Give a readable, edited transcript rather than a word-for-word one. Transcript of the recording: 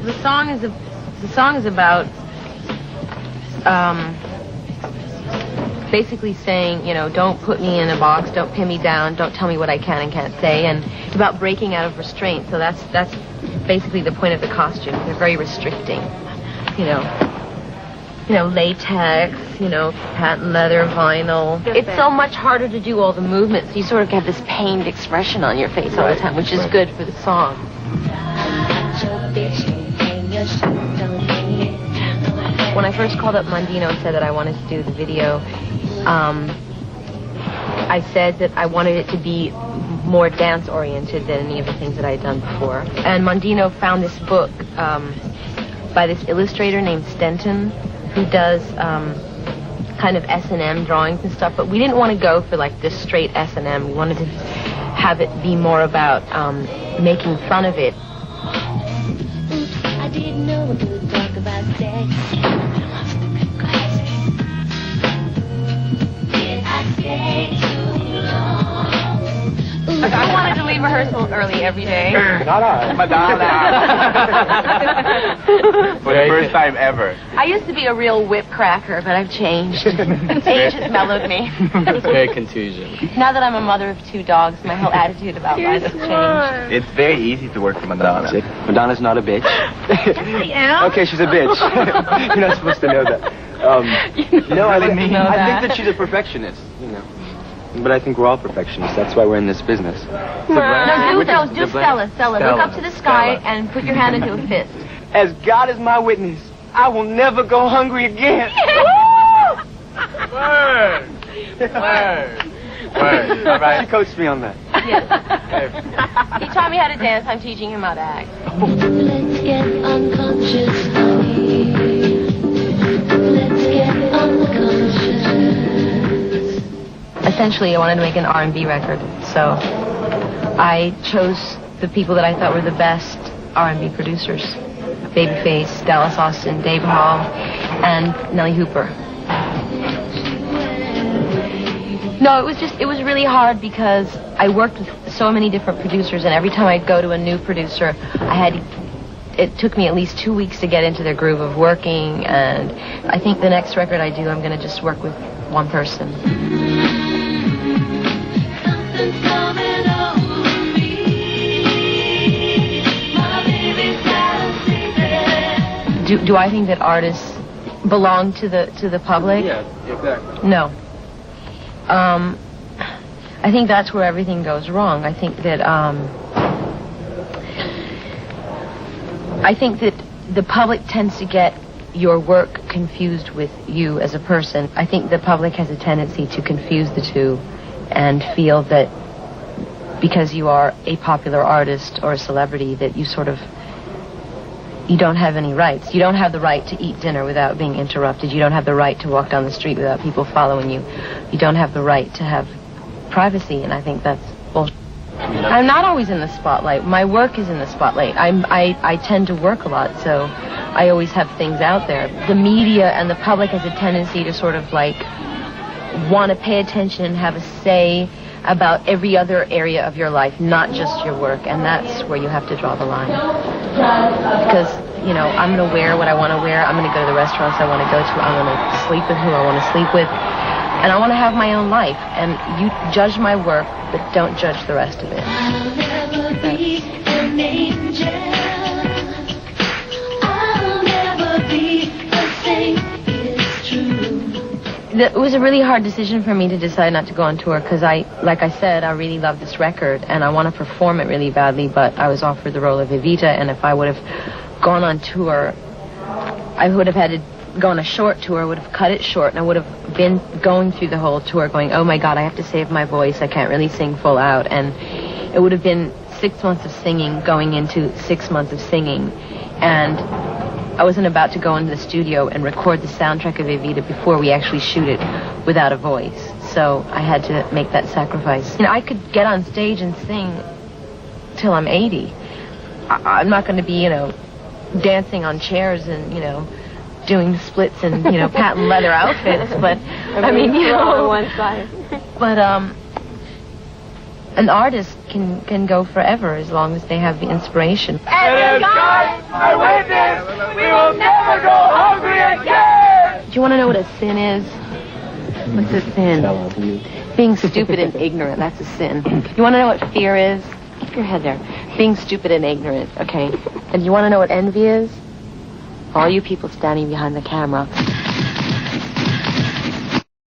The song is about basically saying, you know, don't put me in a box, don't pin me down, don't tell me what I can and can't say, and it's about breaking out of restraint. So that's basically the point of the costumes. They're very restricting, you know, latex, you know, patent leather, vinyl. It's so much harder to do all the movements. You sort of have this pained expression on your face all the time, which is good for the song. When I first called up Mondino and said that I wanted to do the video, I said that I wanted it to be more dance-oriented than any of the things that I had done before. And Mondino found this book by this illustrator named Stanton, who does kind of S&M drawings and stuff, but we didn't want to go for like this straight S&M. We wanted to have it be more about making fun of it. I didn't know we could talk about sex. I wanted to leave rehearsal early every day. Madonna. For the first time ever. I used to be a real whip cracker, but I've changed. Age has mellowed me. Very contusion. Now that I'm a mother of 2 dogs, my whole attitude about life has changed. It's very easy to work for Madonna. Madonna's not a bitch. Okay, she's a bitch. You're not supposed to know that. No, I think that she's a perfectionist, you know. But I think we're all perfectionists. That's why we're in this business. No, do Stella. Look up to the sky and put your hand into a fist. As God is my witness, I will never go hungry again. Word. All right. She coached me on that. Yes. He taught me how to dance. I'm teaching him how to act. Let's get unconscious, honey. Let's get unconscious. Essentially, I wanted to make an R&B record, so I chose the people that I thought were the best R&B producers. Babyface, Dallas Austin, Dave Hall, and Nellie Hooper. No, it was really hard because I worked with so many different producers, and every time I'd go to a new producer, it took me at least 2 weeks to get into their groove of working, and I think the next record I do, I'm going to just work with one person. Do I think that artists belong to the public? Yeah, exactly. No. I think that's where everything goes wrong. I think that the public tends to get your work confused with you as a person. I think the public has a tendency to confuse the two and feel that because you are a popular artist or a celebrity that you don't have any rights. You don't have the right to eat dinner without being interrupted. You don't have the right to walk down the street without people following you. You don't have the right to have privacy, and I think that's bullshit. I'm not always in the spotlight. My work is in the spotlight. I tend to work a lot, so I always have things out there. The media and the public has a tendency to sort of like want to pay attention and have a say about every other area of your life, not just your work, and that's where you have to draw the line. Because, you know, I'm going to wear what I want to wear, I'm going to go to the restaurants I want to go to, I'm going to sleep with who I want to sleep with, and I want to have my own life, and you judge my work, but don't judge the rest of it. I'll never be an angel. I'll never be a saint. It's true. It was a really hard decision for me to decide not to go on tour because like I said, I really love this record and I want to perform it really badly, but I was offered the role of Evita, and if I would have gone on tour, I would have had to go on a short tour, I would have cut it short, and I would have been going through the whole tour going, oh my God, I have to save my voice, I can't really sing full out, and it would have been 6 months of singing going into 6 months of singing, and I wasn't about to go into the studio and record the soundtrack of Evita before we actually shoot it without a voice. So I had to make that sacrifice. You know, I could get on stage and sing till I'm 80. I'm not going to be, you know, dancing on chairs and, you know, doing splits and, you know, patent leather outfits. But, I mean, you know, on one side. But, an artist can go forever as long as they have the inspiration. And God, I witness, we will never go hungry again! Do you want to know what a sin is? What's a sin? Being stupid and ignorant, that's a sin. You want to know what fear is? Keep your head there. Being stupid and ignorant, okay. And you want to know what envy is? All you people standing behind the camera.